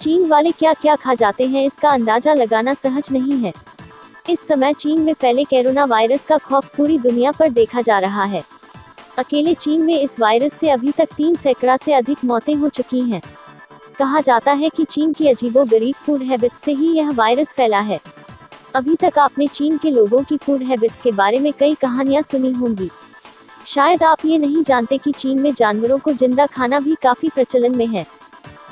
चीन वाले क्या क्या खा जाते हैं इसका अंदाजा लगाना सहज नहीं है। इस समय चीन में फैले कोरोना वायरस का खौफ पूरी दुनिया पर देखा जा रहा है। अकेले चीन में इस वायरस से अभी तक 3 सैकड़ा से अधिक मौतें हो चुकी हैं। कहा जाता है कि चीन की अजीबोगरीब फूड हैबिट्स से ही यह वायरस फैला है। अभी तक आपने चीन के लोगों की फूड हैबिट्स के बारे में कई कहानियां सुनी होंगी। शायद आप ये नहीं जानते कि चीन में जानवरों को जिंदा खाना भी काफी प्रचलन में है।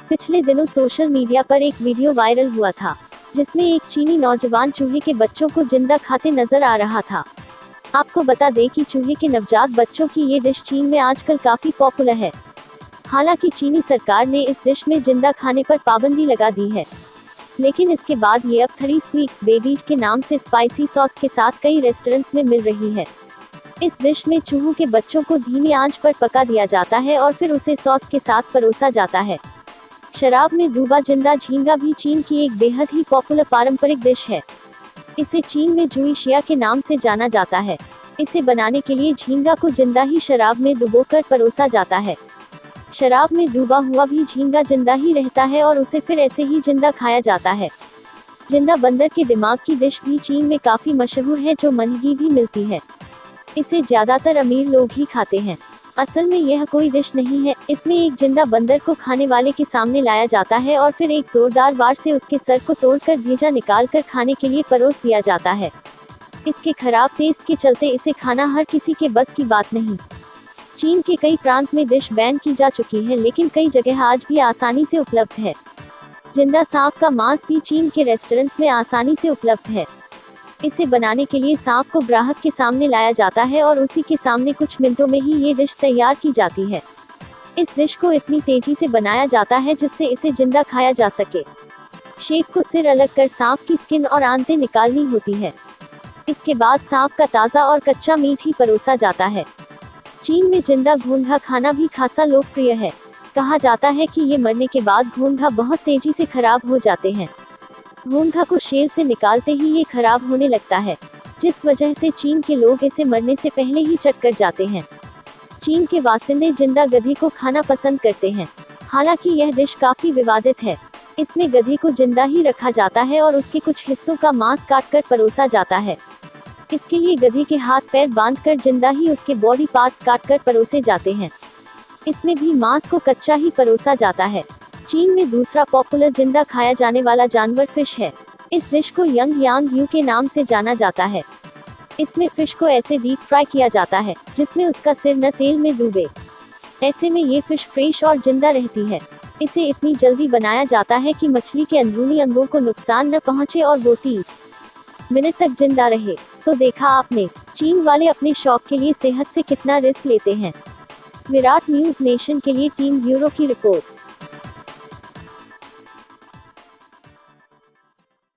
पिछले दिनों सोशल मीडिया पर एक वीडियो वायरल हुआ था, जिसमें एक चीनी नौजवान चूहे के बच्चों को जिंदा खाते नजर आ रहा था। आपको बता दें कि चूहे के नवजात बच्चों की ये डिश चीन में आजकल काफी पॉपुलर है। हालांकि चीनी सरकार ने इस डिश में जिंदा खाने पर पाबंदी लगा दी है, लेकिन इसके बाद ये अब 3 स्क्वीक्स बेबीज के नाम से स्पाइसी सॉस के साथ कई रेस्टोरेंट्स में मिल रही है। इस डिश में चूहों के बच्चों को धीमी आंच पर पका दिया जाता है और फिर उसे सॉस के साथ परोसा जाता है। शराब में डूबा जिंदा झींगा भी चीन की एक बेहद ही पॉपुलर पारंपरिक डिश है। इसे चीन में जुईशिया के नाम से जाना जाता है। इसे बनाने के लिए झींगा को जिंदा ही शराब में डुबोकर परोसा जाता है। शराब में डूबा हुआ भी झींगा जिंदा ही रहता है और उसे फिर ऐसे ही जिंदा खाया जाता है। जिंदा बंदर के दिमाग की डिश भी चीन में काफी मशहूर है, जो महंगी भी मिलती है। इसे ज्यादातर अमीर लोग ही खाते हैं। असल में यह कोई डिश नहीं है, इसमें एक जिंदा बंदर को खाने वाले के सामने लाया जाता है और फिर एक जोरदार वार से उसके सर को तोड़कर भेजा निकालकर खाने के लिए परोस दिया जाता है। इसके खराब टेस्ट के चलते इसे खाना हर किसी के बस की बात नहीं। चीन के कई प्रांत में डिश बैन की जा चुकी है, लेकिन कई जगह आज भी आसानी से उपलब्ध है। जिंदा सांप का मांस भी चीन के रेस्टोरेंट्स में आसानी से उपलब्ध है। इसे बनाने के लिए सांप को ग्राहक के सामने लाया जाता है और उसी के सामने कुछ मिनटों में ही ये डिश तैयार की जाती है। इस डिश को इतनी तेजी से बनाया जाता है जिससे इसे जिंदा खाया जा सके। शेफ को सिर अलग कर सांप की स्किन और आंतें निकालनी होती है। इसके बाद सांप का ताज़ा और कच्चा मीट ही परोसा जाता है। चीन में जिंदा घोंघा खाना भी खासा लोकप्रिय है। कहा जाता है कि ये मरने के बाद घोंघा बहुत तेजी से खराब हो जाते हैं। घोंघा को शेल से निकालते ही ये खराब होने लगता है, जिस वजह से चीन के लोग इसे मरने से पहले ही चट कर जाते हैं। चीन के बासिंदे जिंदा गधे को खाना पसंद करते हैं। हालांकि यह डिश काफी विवादित है। इसमें गधे को जिंदा ही रखा जाता है और उसके कुछ हिस्सों का मांस काटकर परोसा जाता है। इसके लिए गधे के हाथ पैर बांधकर जिंदा ही उसके बॉडी पार्ट्स काटकर परोसे जाते हैं। इसमें भी मांस को कच्चा ही परोसा जाता है। चीन में दूसरा पॉपुलर जिंदा खाया जाने वाला जानवर फिश है। इस डिश को यंग यांग यू के नाम से जाना जाता है। इसमें फिश को ऐसे डीप फ्राई किया जाता है जिसमें उसका सिर न तेल में डूबे। ऐसे में ये फिश फ्रेश और जिंदा रहती है। इसे इतनी जल्दी बनाया जाता है कि मछली के अंदरूनी अंगों को नुकसान न पहुंचे और वो 30 मिनट तक जिंदा रहे। तो देखा आपने, चीन वाले अपने शौक के लिए सेहत से कितना रिस्क लेते हैं। विराट न्यूज़ नेशन के लिए टीम ब्यूरो की रिपोर्ट।